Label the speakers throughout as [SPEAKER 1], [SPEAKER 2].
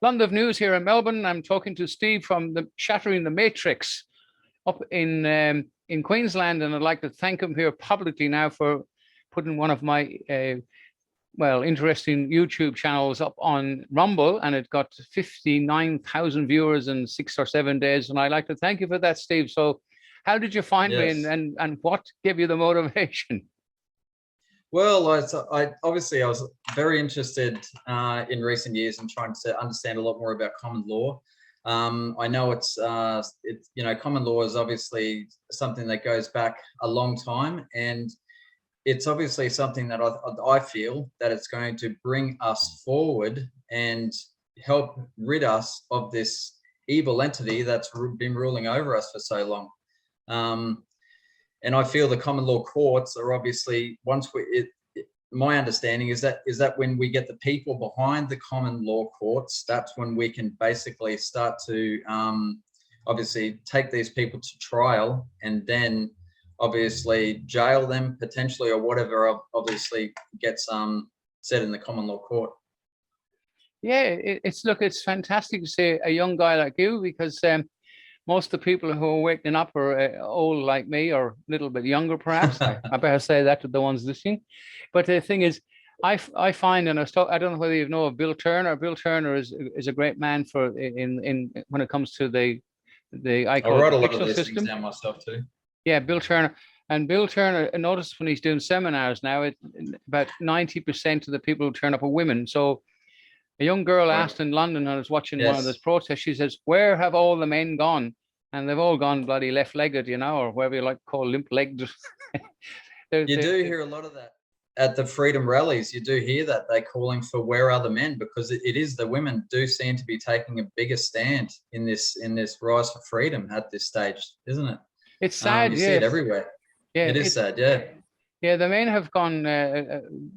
[SPEAKER 1] London News here in Melbourne. I'm talking to Steve from the Shattering the Matrix up in Queensland, and I'd like to thank him here publicly now for putting one of my interesting YouTube channels up on Rumble, and it got 59,000 viewers in 6 or 7 days. And I'd like to thank you for that, Steve. So, how did you find me,
[SPEAKER 2] Yes.
[SPEAKER 1] and what gave you the motivation?
[SPEAKER 2] Well, I obviously I was very interested in recent years in trying to understand a lot more about common law. I know it's common law is obviously something that goes back a long time, and it's obviously something that I feel that it's going to bring us forward and help rid us of this evil entity that's been ruling over us for so long. And I feel the common law courts are obviously, my understanding is that when we get the people behind the common law courts, that's when we can basically start to obviously take these people to trial, and then obviously jail them potentially, or whatever obviously gets said in the common law court.
[SPEAKER 1] Yeah, it's fantastic to see a young guy like you, because most of the people who are waking up are old like me, or a little bit younger, perhaps. I better say that to the ones listening. But the thing is, I find, and I don't know whether you know of Bill Turner. Bill Turner is a great man for in when it comes to I
[SPEAKER 2] write a lot of
[SPEAKER 1] fictional
[SPEAKER 2] these
[SPEAKER 1] system.
[SPEAKER 2] things down myself too.
[SPEAKER 1] Yeah, Bill Turner. And Bill Turner, I noticed when he's doing seminars now, about 90% of the people who turn up are women. So a young girl asked in London, I was watching one of those protests, she says, "Where have all the men gone?" And they've all gone bloody left-legged, or whatever you like to call limp-legged.
[SPEAKER 2] You do hear a lot of that at the freedom rallies. You do hear that they're calling for "where are the men," because it is the women do seem to be taking a bigger stand in this rise for freedom at this stage, isn't it?
[SPEAKER 1] It's sad.
[SPEAKER 2] You see it everywhere. Yeah, it is sad. Yeah.
[SPEAKER 1] Yeah, the men have gone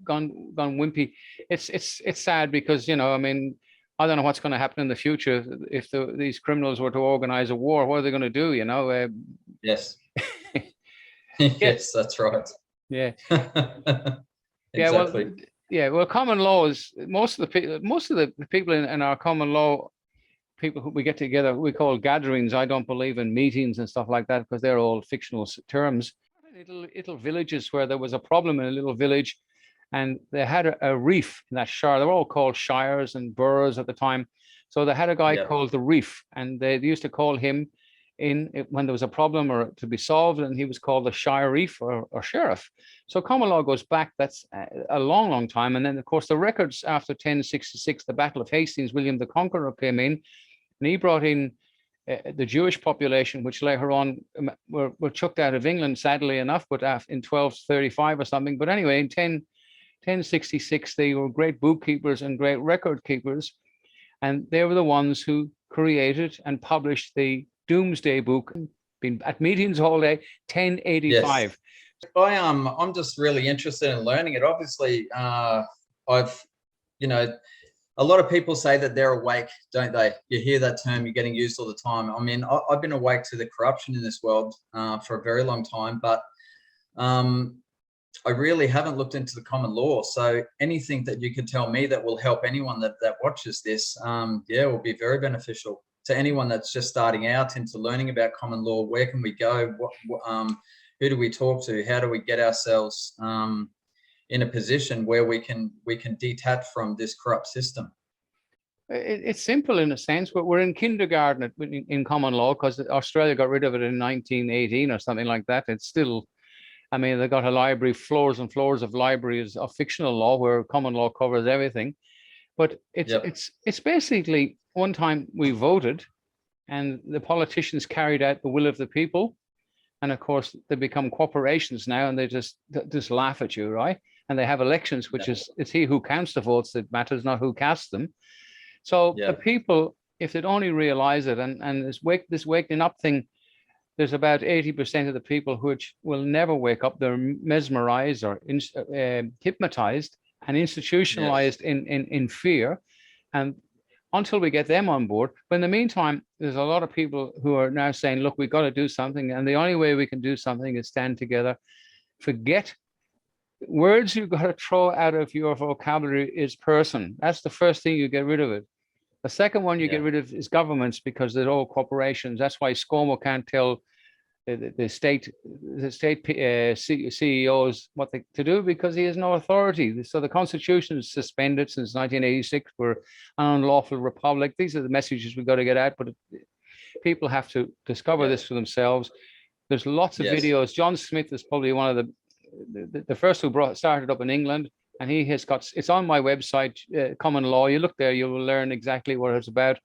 [SPEAKER 1] wimpy. It's sad because I mean, I don't know what's going to happen in the future if these criminals were to organize a war. What are they going to do?
[SPEAKER 2] Yes. Yes, that's right.
[SPEAKER 1] Yeah.
[SPEAKER 2] Exactly.
[SPEAKER 1] Well, common law is most of the people in our common law, people who we get together, we call gatherings. I don't believe in meetings and stuff like that, because they're all fictional terms. Little villages where there was a problem in a little village, and they had a reef in that shire. They were all called shires and boroughs at the time. So they had a guy called the Reef, and they used to call him when there was a problem or to be solved, and he was called the Shire Reef or sheriff. So common law goes back, that's a long, long time. And then, of course, the records after 1066, the Battle of Hastings, William the Conqueror came in, and he brought in the Jewish population, which later on were chucked out of England, sadly enough, but in 1235 or something. But anyway, in 1066, they were great bookkeepers and great record keepers. And they were the ones who created and published the Doomsday Book, been at meetings all day, 1085.
[SPEAKER 2] Yes. I'm just really interested in learning it. Obviously, a lot of people say that they're awake, don't they? You hear that term, you're getting used all the time. I mean, I've been awake to the corruption in this world for a very long time, but I really haven't looked into the common law. So anything that you could tell me that will help anyone that watches this, will be very beneficial to anyone that's just starting out into learning about common law. Where can we go? Who do we talk to? How do we get ourselves in a position where we can detach from this corrupt system?
[SPEAKER 1] It's simple in a sense, but we're in kindergarten in common law, because Australia got rid of it in 1918 or something like that. It's still, I mean, they got a library, floors and floors of libraries of fictional law, where common law covers everything. But it's basically, one time we voted, and the politicians carried out the will of the people, and of course they become corporations now, and they just laugh at you, right? And they have elections, which is it's he who counts the votes that matters, not who casts them. So the people, if they'd only realize it, and this waking up thing, there's about 80% of the people which will never wake up. They're mesmerized or hypnotized and institutionalized in fear. And until we get them on board, but in the meantime, there's a lot of people who are now saying, look, we've got to do something. And the only way we can do something is stand together. Forget words you've got to throw out of your vocabulary is person. That's the first thing, you get rid of it. The second one you
[SPEAKER 2] Yeah.
[SPEAKER 1] get rid of is governments, because they're all corporations. That's why ScoMo can't tell the state CEOs what to do, because he has no authority. So the Constitution is suspended since 1986. We're an unlawful republic. These are the messages we've got to get out, but people have to discover this for themselves. There's lots of videos. John Smith is probably one of the first who started up in England, and he has got, it's on my website, Common Law. You look there, you will learn exactly what it's about.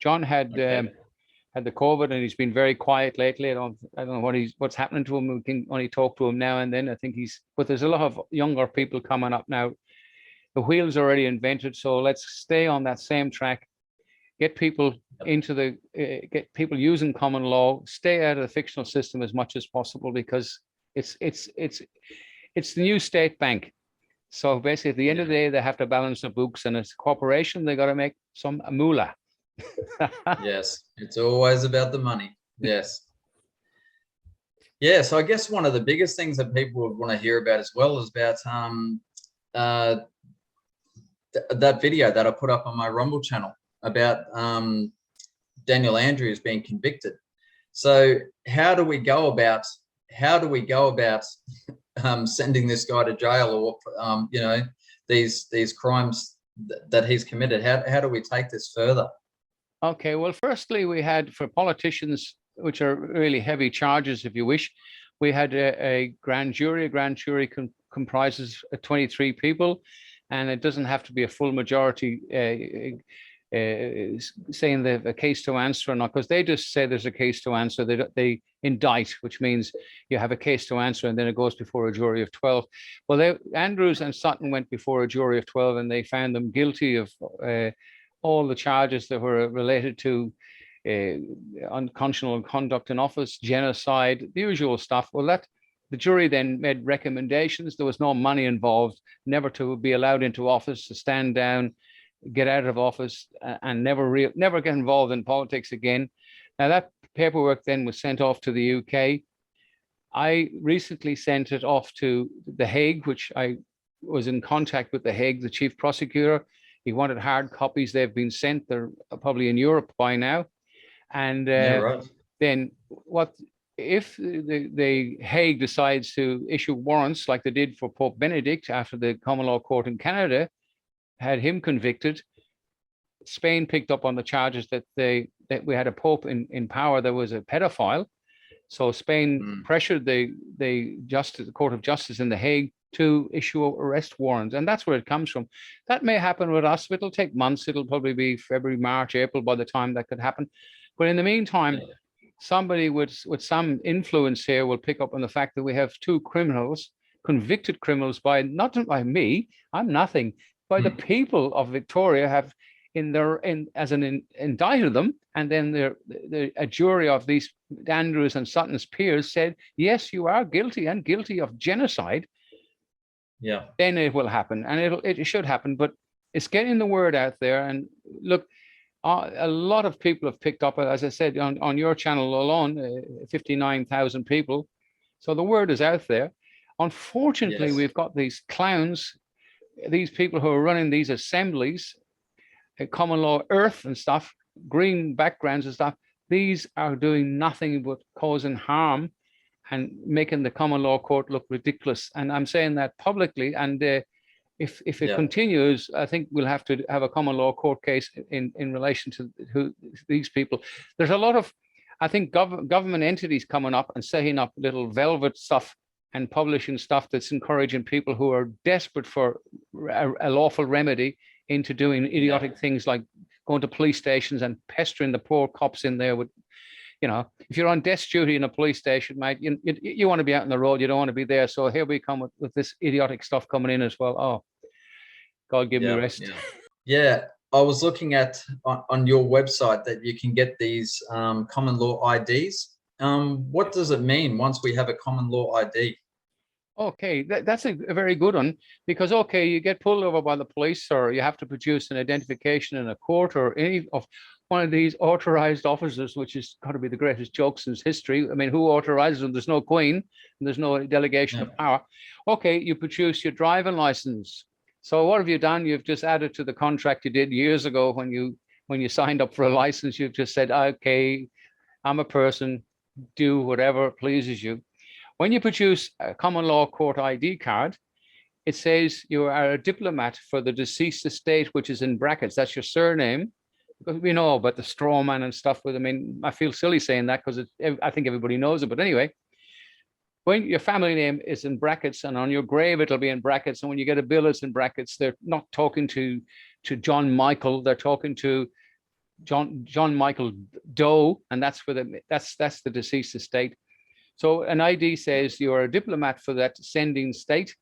[SPEAKER 1] John had the COVID, and he's been very quiet lately. I don't know what's happening to him. We can only talk to him now and then. I think but there's a lot of younger people coming up now. The wheel's already invented, so let's stay on that same track. Get people get people using common law. Stay out of the fictional system as much as possible, because it's the new state bank. So basically, at the end of the day, they have to balance the books, and it's a corporation. They got to make some moolah.
[SPEAKER 2] Yes, it's always about the money. Yes. Yeah, so I guess one of the biggest things that people would want to hear about as well is about that video that I put up on my Rumble channel about Daniel Andrews being convicted. So how do we go about sending this guy to jail, or these crimes that he's committed? How do we take this further?
[SPEAKER 1] Okay, well, firstly, we had, for politicians, which are really heavy charges, if you wish, we had a grand jury. A grand jury comprises 23 people, and it doesn't have to be a full majority saying they have a case to answer or not, because they just say there's a case to answer. They indict, which means you have a case to answer, and then it goes before a jury of 12. Well, Andrews and Sutton went before a jury of 12, and they found them guilty of all the charges that were related to unconscionable conduct in office, genocide, the usual stuff. Well, the jury then made recommendations. There was no money involved, never to be allowed into office, to stand down, get out of office, and never get involved in politics again. Now, that paperwork then was sent off to the UK. I recently sent it off to The Hague, which I was in contact with The Hague, the chief prosecutor. He wanted hard copies. They've been sent. They're probably in Europe by now. And then what if the Hague decides to issue warrants like they did for Pope Benedict after the common law court in Canada had him convicted? Spain picked up on the charges that we had a pope in power that was a pedophile. So Spain pressured the Court of Justice in The Hague to issue arrest warrants, and that's where it comes from. That may happen with us. It'll take months. It'll probably be February, March, April by the time that could happen. But in the meantime, somebody with some influence here will pick up on the fact that we have two criminals, convicted criminals, not by me, I'm nothing, by the people of Victoria have indicted them, and then a jury of these Andrews and Sutton's peers said, yes, you are guilty and guilty of genocide.
[SPEAKER 2] Yeah.
[SPEAKER 1] Then it will happen, and it should happen. But it's getting the word out there. And look, a lot of people have picked up, as I said, on your channel alone, 59,000 people. So the word is out there. Unfortunately, we've got these clowns, these people who are running these assemblies, common law earth and stuff, green backgrounds and stuff. These are doing nothing but causing harm and making the common law court look ridiculous. And I'm saying that publicly. And if it continues, I think we'll have to have a common law court case in relation to these people. There's a lot of, I think, government entities coming up and setting up little velvet stuff and publishing stuff that's encouraging people who are desperate for a lawful remedy into doing idiotic things like going to police stations and pestering the poor cops in there with, if you're on desk duty in a police station, mate, you want to be out on the road. You don't want to be there. So here we come with this idiotic stuff coming in as well. Oh, God give me rest.
[SPEAKER 2] Yeah. I was looking at on your website that you can get these common law IDs. What does it mean once we have a common law ID?
[SPEAKER 1] Okay, that's a very good one, because, okay, you get pulled over by the police, or you have to produce an identification in a court or any of one of these authorized officers, which has got to be the greatest joke since history. I mean, who authorizes them? There's no queen, and there's no delegation of power. Okay, you produce your driving license. So what have you done? You've just added to the contract you did years ago when you when you signed up for a license, you've just said, okay, I'm a person, do whatever pleases you. When you produce a common law court ID card, it says you are a diplomat for the deceased estate, which is in brackets. That's your surname. Because we know about the straw man and stuff. With, I mean, I feel silly saying that because I think everybody knows it. But anyway, when your family name is in brackets and on your grave, it'll be in brackets. And when you get a bill, it's in brackets. They're not talking to John Michael. They're talking to John Michael Doe. And that's for that's the deceased estate. So an ID says you are a diplomat for that sending state,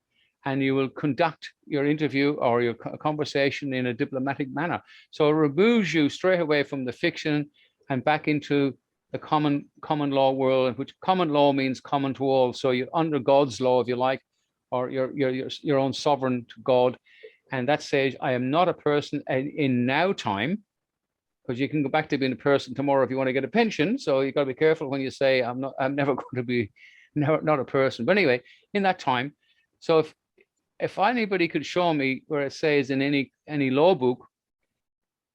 [SPEAKER 1] and you will conduct your interview or your conversation in a diplomatic manner. So it removes you straight away from the fiction and back into the common law world, in which common law means common to all. So you're under God's law, if you like, or your own sovereign to God. And that says, I am not a person in now time, because you can go back to being a person tomorrow if you want to get a pension. So you've got to be careful when you say, I'm never going to be not a person. But anyway, in that time. So if anybody could show me where it says in any law book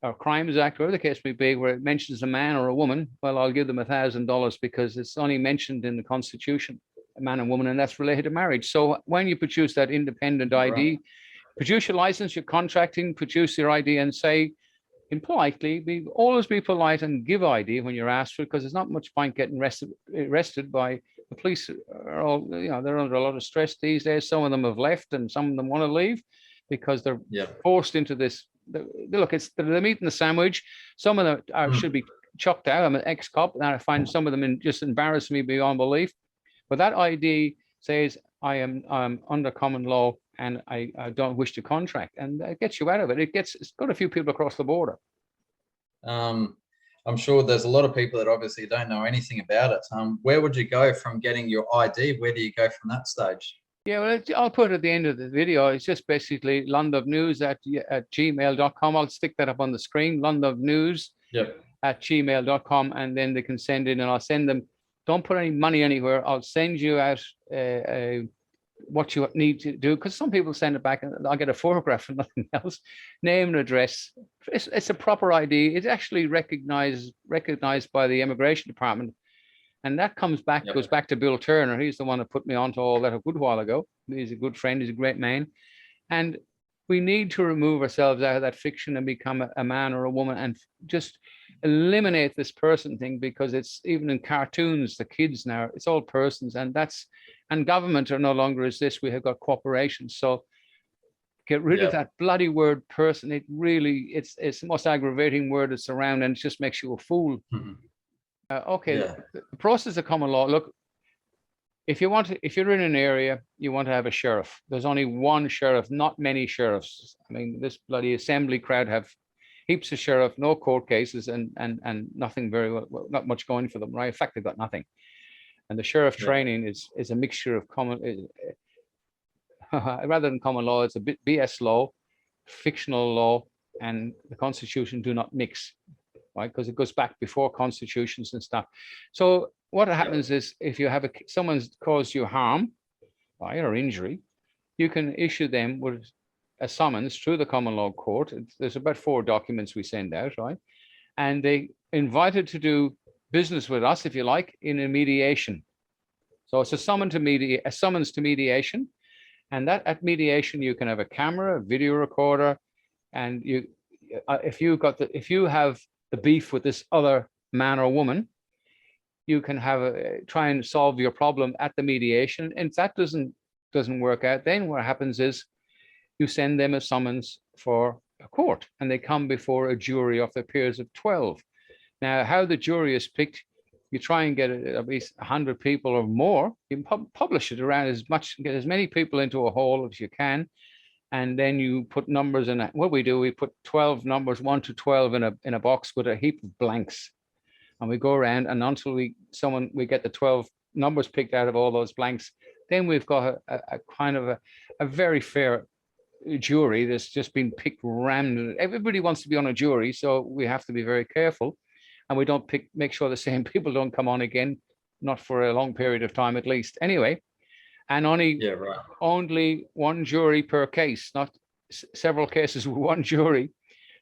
[SPEAKER 1] or Crimes Act, whatever the case may be, where it mentions a man or a woman, well, I'll give them $1,000 because it's only mentioned in the Constitution, a man and woman, and that's related to marriage. So when you produce that independent ID, produce your license, your contracting, produce your ID, and say, always be polite and give ID when you're asked for it, because there's not much point getting arrested by the police. Are all, they're under a lot of stress these days. Some of them have left and some of them want to leave because they're forced into this. Look, they're meat and the sandwich. Some of them should be chucked out. I'm an ex-cop, and I find some of them just embarrass me beyond belief. But that ID says I'm under common law and I don't wish to contract, and it gets you out of it. It's got a few people across the border.
[SPEAKER 2] I'm sure there's a lot of people that obviously don't know anything about it. Where would you go from getting your ID? Where do you go from that stage?
[SPEAKER 1] Yeah, well, I'll put at the end of the video. It's just basically londonnews at gmail.com. I'll stick that up on the screen, londonnews at gmail.com, and then they can send in, and I'll send them. Don't put any money anywhere. I'll send you out what you need to do, because some people send it back and I'll get a photograph and nothing else. Name and address. It's a proper ID. It's actually recognized by the immigration department, and that goes back to Bill Turner. He's the one that put me onto all that a good while ago. He's a good friend. He's a great man, and we need to remove ourselves out of that fiction and become a man or a woman, and just eliminate this person thing, because it's even in cartoons, the kids now, it's all persons, and government are no longer as this. We have got corporations. So get rid of that bloody word person. It really, it's the most aggravating word that's around, and it just makes you a fool. The process of common law. Look, if you're in an area, you want to have a sheriff. There's only one sheriff, not many sheriffs. I mean, this bloody assembly crowd have heaps of sheriff, no court cases, and nothing very well, not much going for them, right? In fact, they've got nothing. And the sheriff training is a mixture of common, rather than common law, it's a bit BS law, fictional law, and the Constitution do not mix, right? Because it goes back before constitutions and stuff. So what happens is, if you have someone's caused you harm, right, or injury, you can issue them with a summons through the common law court. There's about 4 documents we send out, right? And they invited to do business with us, if you like, in a mediation. So it's a summons to mediation, and that at mediation you can have a camera, a video recorder, and if you have the beef with this other man or woman, you can try and solve your problem at the mediation. And if that doesn't work out, then what happens is you send them a summons for a court, and they come before a jury of their peers of 12. Now, how the jury is picked, you try and get at least 100 people or more. You can publish it around get as many people into a hall as you can, and then you put numbers in it. What we do, we put 12 numbers, 1 to 12, in a box with a heap of blanks, and we go around, and until we get the 12 numbers picked out of all those blanks, then we've got a kind of a very fair jury that's just been picked random. Everybody wants to be on a jury, so we have to be very careful, and we don't make sure the same people don't come on again, not for a long period of time at least. Anyway, and only one jury per case, not several cases with one jury.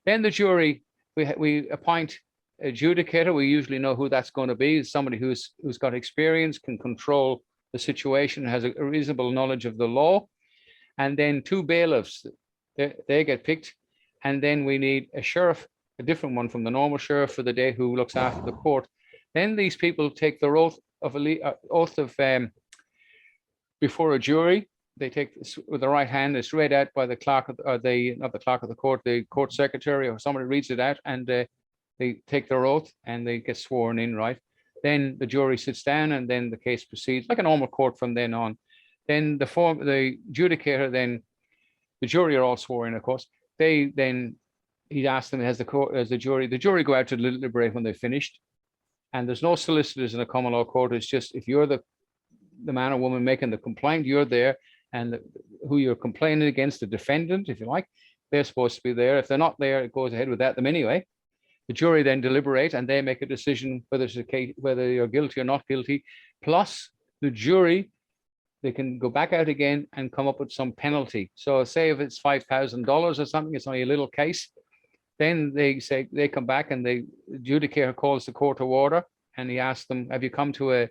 [SPEAKER 1] Then the jury we appoint adjudicator. We usually know who that's going to be. Somebody who's got experience, can control the situation, has a reasonable knowledge of the law, and then 2 bailiffs. They get picked, and then we need a sheriff, a different one from the normal sheriff for the day, who looks after the court. Then these people take their oath of before a jury. They take this with the right hand. It's read out by the clerk, not the clerk of the court, the court secretary, or somebody reads it out, and they take their oath and they get sworn in, right? Then the jury sits down, and then the case proceeds like a normal court from then on. Then the adjudicator, then the jury are all sworn in, of course. He'd ask them, as the jury go out to deliberate when they've finished. And there's no solicitors in a common law court. It's just, if you're the man or woman making the complaint, you're there, and who you're complaining against, the defendant, if you like, they're supposed to be there. If they're not there, it goes ahead without them anyway. The jury then deliberate, and they make a decision whether it's a case, whether you're guilty or not guilty. Plus, the jury, they can go back out again and come up with some penalty. So say if it's $5,000 or something, it's only a little case. Then they come back, and the adjudicator calls the court to order, and he asks them, have you come to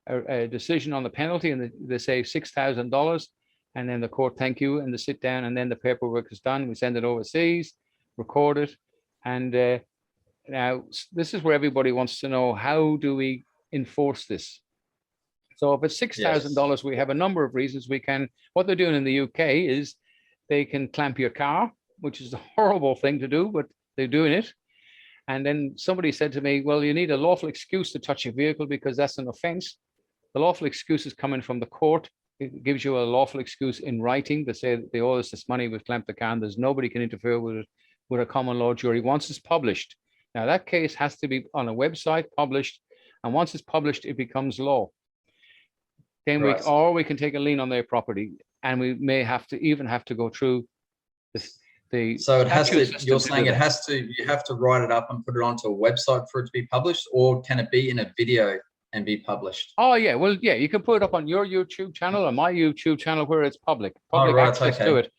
[SPEAKER 1] a decision on the penalty? And they say $6,000. And then the court, thank you, and they sit down, and then the paperwork is done. We send it overseas, record it. And now this is where everybody wants to know, how do we enforce this? So if it's $6,000, we have a number of reasons we can. What they're doing in the UK is they can clamp your car, which is a horrible thing to do, but they're doing it. And then somebody said to me, well, you need a lawful excuse to touch a vehicle because that's an offense. The lawful excuse is coming from the court. It gives you a lawful excuse in writing to say that they owe us this money, we've clamped the car, and there's nobody can interfere with it with a common law jury once it's published. Now that case has to be on a website, published, and once it's published, it becomes law. Then we can take a lien on their property, and we may have to go through the
[SPEAKER 2] so it has to, you're saying it has to, you have to write it up and put it onto a website for it to be published, or can it be in a video and be published?
[SPEAKER 1] Oh yeah, well yeah, you can put it up on your YouTube channel or my YouTube channel where it's public access to it.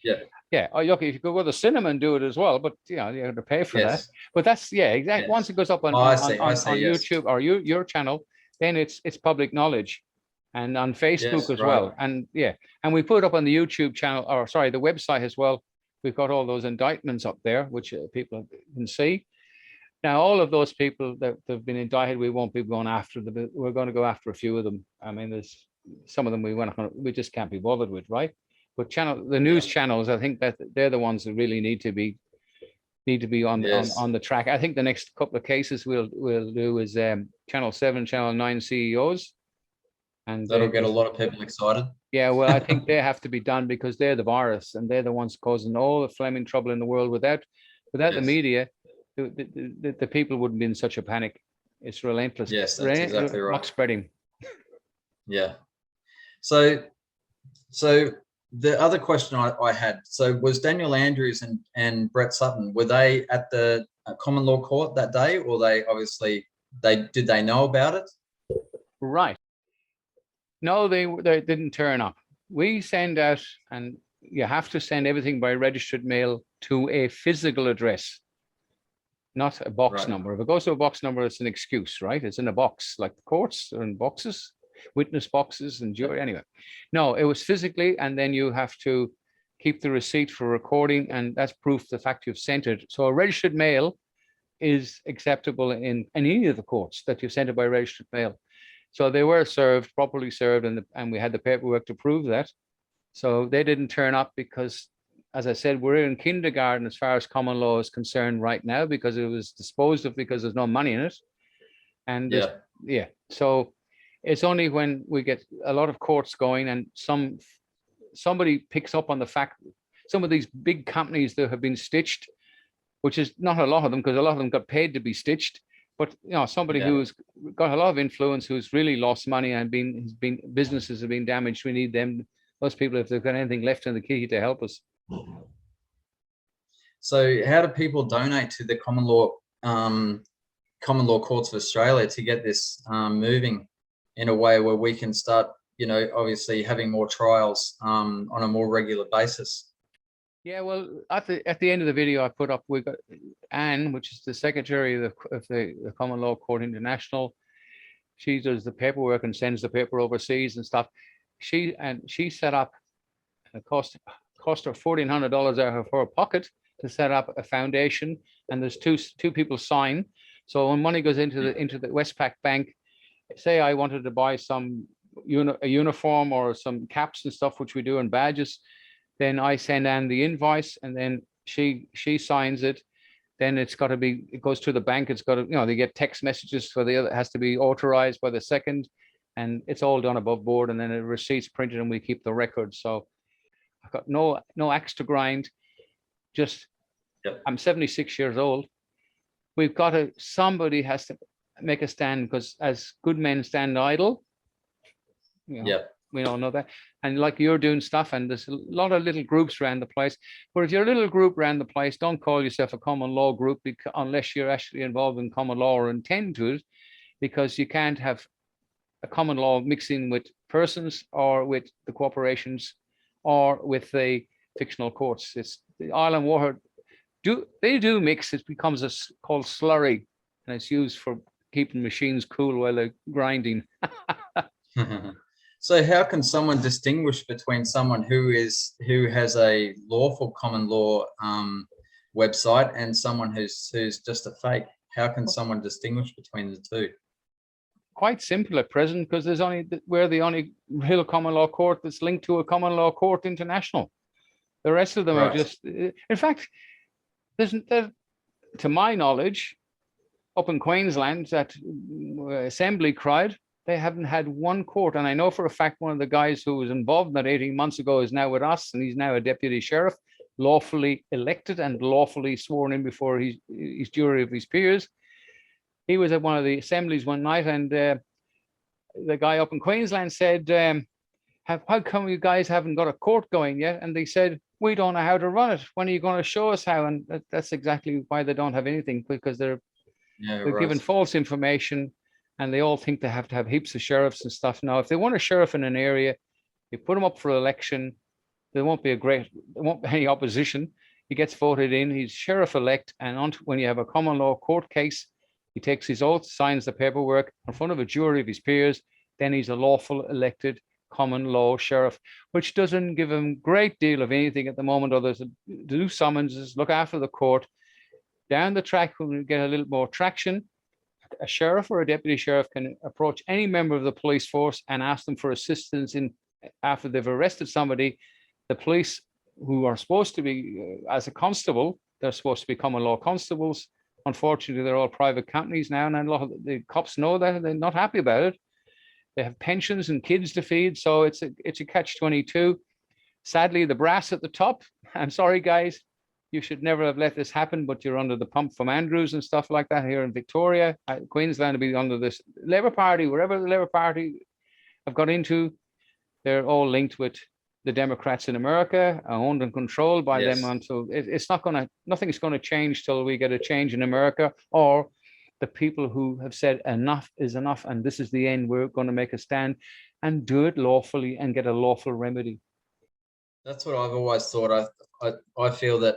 [SPEAKER 1] Yeah. Oh, okay. If you could go to the cinema and do it as well, but you have to pay for that. But that's exactly. Once it goes up on YouTube or your channel, then it's public knowledge, and on Facebook as well. And and we put it up on the YouTube channel, or sorry, the website as well. We've got all those indictments up there, which people can see. Now, all of those people that have been indicted, we won't be going after them. We're going to go after a few of them. I mean, there's some of them we just can't be bothered with, right? But the news channels, I think that they're the ones that really need to be on the track. I think the next couple of cases we'll do is Channel 7, Channel 9 CEOs. And
[SPEAKER 2] that'll get a lot of people excited.
[SPEAKER 1] Yeah, well, I think they have to be done because they're the virus, and they're the ones causing all the flaming trouble in the world. Without the media, the people wouldn't be in such a panic. It's relentless.
[SPEAKER 2] Yes, that's exactly right.
[SPEAKER 1] Not spreading.
[SPEAKER 2] Yeah. So the other question I had, so was Daniel Andrews and Brett Sutton, were they at the common law court that day, or did they know about it?
[SPEAKER 1] Right. No, they didn't turn up. We send out, and you have to send everything by registered mail to a physical address, not a box number. If it goes to a box number, it's an excuse, right? It's in a box, like the courts are in boxes, witness boxes and jury. Anyway, no, it was physically, and then you have to keep the receipt for recording, and that's proof the fact you've sent it. So a registered mail is acceptable in any of the courts that you've sent it by registered mail. So they were properly served, and we had the paperwork to prove that. So they didn't turn up because, as I said, we're in kindergarten as far as common law is concerned right now, because it was disposed of because there's no money in it. And so it's only when we get a lot of courts going and somebody picks up on the fact some of these big companies that have been stitched, which is not a lot of them, because a lot of them got paid to be stitched. But somebody who's got a lot of influence, who's really lost money and businesses have been damaged. We need them, those people, if they've got anything left in the kitty, to help us.
[SPEAKER 2] So, how do people donate to the common law courts of Australia to get this moving in a way where we can start, obviously having more trials on a more regular basis?
[SPEAKER 1] Yeah, well, at the end of the video, I put up, we got Anne, which is the secretary of the Common Law Court International. She does the paperwork and sends the paper overseas and stuff. She set up, it cost her $1,400 out of her pocket to set up a foundation, and there's two people sign. So when money goes into the Westpac Bank, say I wanted to buy a uniform or some caps and stuff, which we do, and badges, then I send Anne the invoice, and then she signs it. Then it goes to the bank. It's got to, they get text messages for the other, it has to be authorized by the second, and it's all done above board. And then a receipt's printed, and we keep the record. So I've got no axe to grind. Just,
[SPEAKER 2] Yep.
[SPEAKER 1] I'm 76 years old. Somebody has to make a stand, because as good men stand idle.
[SPEAKER 2] Yep.
[SPEAKER 1] We all know that. And like you're doing stuff, and there's a lot of little groups around the place. But if you're a little group around the place, don't call yourself a common law group unless you're actually involved in common law or intend to it, because you can't have a common law mixing with persons or with the corporations or with the fictional courts. It's the oil and water they do mix. It becomes called slurry, and it's used for keeping machines cool while they're grinding.
[SPEAKER 2] So how can someone distinguish between someone who has a lawful common law website and someone who's just a fake? How can someone distinguish between the two?
[SPEAKER 1] Quite simple at present, because we're the only real common law court that's linked to a common law court international. The rest of them are just, in fact, to my knowledge, up in Queensland, that Assembly cried, they haven't had one court. And I know for a fact one of the guys who was involved in that 18 months ago is now with us, and he's now a deputy sheriff, lawfully elected and lawfully sworn in before his jury of his peers. He was at one of the assemblies one night, and the guy up in Queensland said, how come you guys haven't got a court going yet? And they said, we don't know how to run it. When are you going to show us how? And that's exactly why they don't have anything, because they're given false information, and they all think they have to have heaps of sheriffs and stuff. Now, if they want a sheriff in an area, you put him up for election, there won't be any opposition. He gets voted in, he's sheriff elect, and when you have a common law court case, he takes his oath, signs the paperwork in front of a jury of his peers, then he's a lawful elected common law sheriff, which doesn't give him a great deal of anything at the moment, other than do summonses, look after the court. Down the track, when we get a little more traction, a sheriff or a deputy sheriff can approach any member of the police force and ask them for assistance after they've arrested somebody. The police, who are supposed to be, as a constable, they're supposed to be common law constables. Unfortunately, they're all private companies now, and a lot of the cops know that, and they're not happy about it. They have pensions and kids to feed, so it's a catch-22. Sadly, the brass at the top, I'm sorry, guys, you should never have let this happen, but you're under the pump from Andrews and stuff like that here in Victoria. Queensland will be under this Labour Party, wherever the Labour Party have got into, they're all linked with the Democrats in America, owned and controlled by them until nothing's going to change till we get a change in America, or the people who have said enough is enough and this is the end, we're going to make a stand and do it lawfully and get a lawful remedy.
[SPEAKER 2] That's what I've always thought. I feel that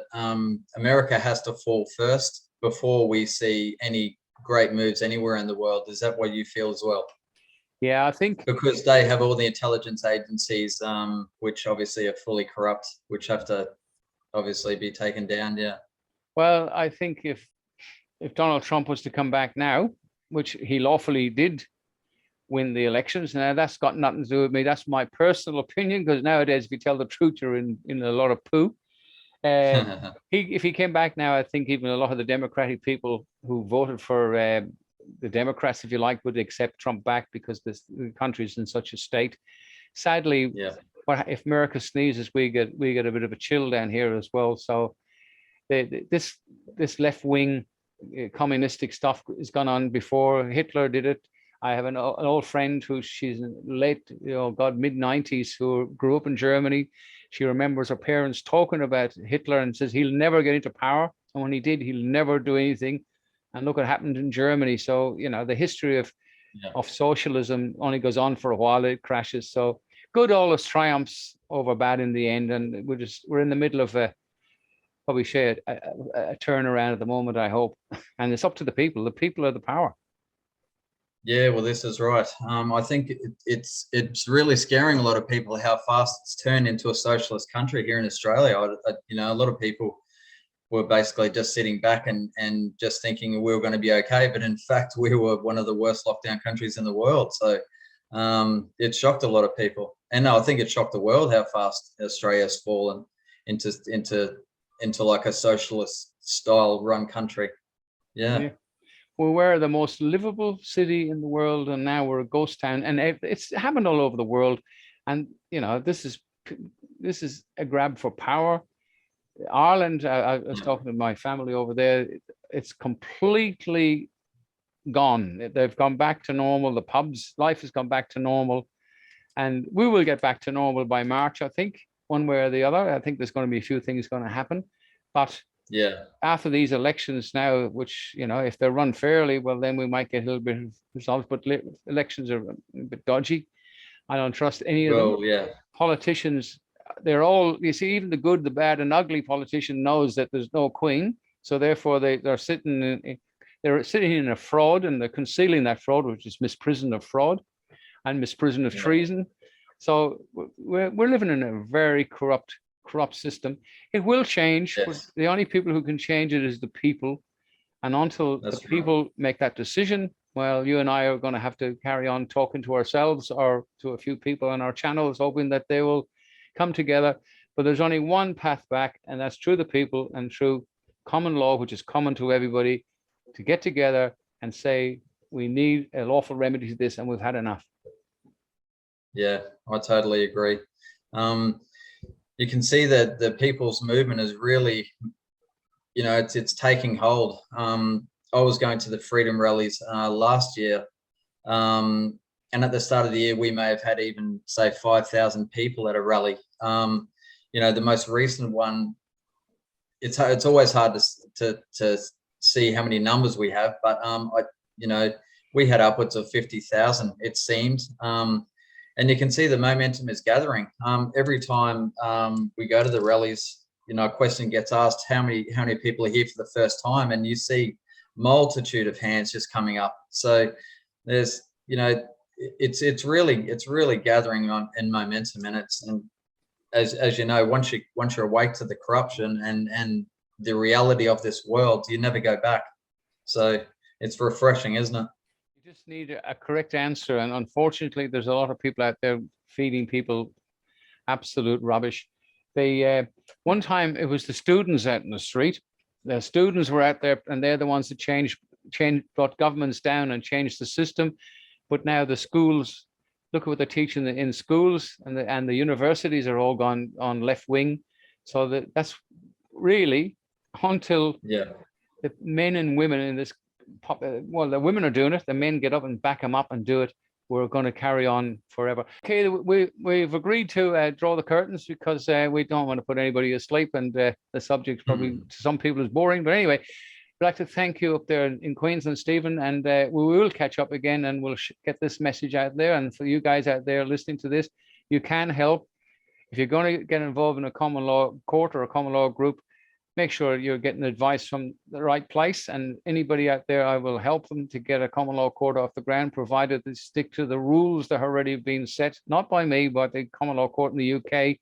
[SPEAKER 2] America has to fall first before we see any great moves anywhere in the world. Is that what you feel as well?
[SPEAKER 1] Yeah, I think
[SPEAKER 2] because they have all the intelligence agencies, which obviously are fully corrupt, which have to obviously be taken down. Yeah.
[SPEAKER 1] Well, I think if Donald Trump was to come back now, which he lawfully did win the elections, now that's got nothing to do with me. That's my personal opinion, because nowadays, if you tell the truth, you're in a lot of poo. If he came back now, I think even a lot of the Democratic people who voted for the Democrats, if you like, would accept Trump back, because the country is in such a state. Sadly, if America sneezes, we get a bit of a chill down here as well. So this left wing communistic stuff has gone on before. Hitler did it. I have an old friend who she's late, mid-90s, who grew up in Germany. She remembers her parents talking about Hitler and says he'll never get into power. And when he did, he'll never do anything. And look what happened in Germany. So, the history of socialism only goes on for a while. It crashes. So good always triumphs over bad in the end. And we're in the middle of a probably see a turnaround at the moment, I hope. And it's up to the people. The people are the power.
[SPEAKER 2] Yeah, well, this is right. I think it's really scaring a lot of people how fast it's turned into a socialist country here in Australia. A lot of people were basically just sitting back and just thinking we were going to be okay, but in fact, we were one of the worst lockdown countries in the world. So it shocked a lot of people, and I think it shocked the world how fast Australia's fallen into like a socialist style run country. Yeah.
[SPEAKER 1] We were the most livable city in the world, and now we're a ghost town. And it's happened all over the world. And this is a grab for power. Ireland, I was talking to my family over there. It's completely gone. They've gone back to normal. The pubs, life has gone back to normal, and we will get back to normal by March, I think, one way or the other. I think there's going to be a few things going to happen, but
[SPEAKER 2] yeah,
[SPEAKER 1] after these elections now, which, if they're run fairly, well, then we might get a little bit of results, but elections are a bit dodgy. I don't trust any of them.
[SPEAKER 2] Yeah.
[SPEAKER 1] Politicians, they're all, you see, even the good, the bad, and ugly politician knows that there's no queen. So therefore they're sitting in a fraud, and they're concealing that fraud, which is misprision of fraud and misprision of treason. So we're living in a very corrupt system. It will change.
[SPEAKER 2] Yes.
[SPEAKER 1] The only people who can change it is the people. And until the people make that decision, well, you and I are going to have to carry on talking to ourselves or to a few people on our channels, hoping that they will come together. But there's only one path back, and that's through the people and through common law, which is common to everybody, to get together and say, we need a lawful remedy to this, and we've had enough. Yeah,
[SPEAKER 2] I totally agree. You can see that the people's movement is really, it's taking hold. I was going to the freedom rallies last year, and at the start of the year, we may have had even, say, 5,000 people at a rally. The most recent one, it's always hard to see how many numbers we have, but we had upwards of 50,000, it seemed. And you can see the momentum is gathering. Every time we go to the rallies, a question gets asked, how many people are here for the first time? And you see multitude of hands just coming up. So there's, it's really gathering in momentum, and as you know, once you're awake to the corruption and the reality of this world, you never go back. So it's refreshing, isn't it?
[SPEAKER 1] Just need a correct answer, and unfortunately there's a lot of people out there feeding people absolute rubbish. One time it was the students out in the street. The students were out there, and they're the ones that brought governments down and changed the system. But now the schools, look at what they're teaching in schools, and the universities are all gone on left wing. So that's really until the men and women in this, well, the women are doing it, the men get up and back them up and do it. We're going to carry on forever. Okay, we've agreed to draw the curtains because we don't want to put anybody asleep, and the subject probably to some people is boring. But anyway, I'd like to thank you up there in Queensland, Stephen, and we will catch up again, and we'll get this message out there. And for you guys out there listening to this, you can help. If you're going to get involved in a common law court or a common law group, make sure you're getting advice from the right place. And anybody out there, I will help them to get a common law court off the ground, provided they stick to the rules that have already been set, not by me, but the common law court in the UK.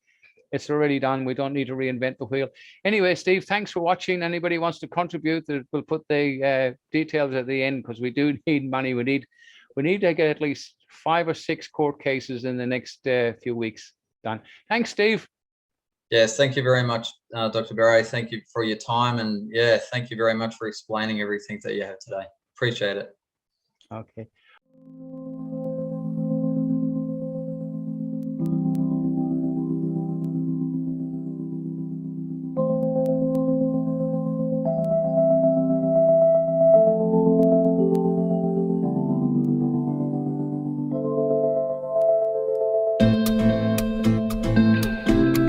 [SPEAKER 1] It's already done. We don't need to reinvent the wheel. Anyway, Steve, thanks for watching. Anybody wants to contribute, we'll put the details at the end, because we do need money. We need to get at least 5 or 6 court cases in the next few weeks done. Thanks, Steve.
[SPEAKER 2] Yes, thank you very much, Dr. Barry. Thank you for your time, and thank you very much for explaining everything that you have today. Appreciate it.
[SPEAKER 1] Okay.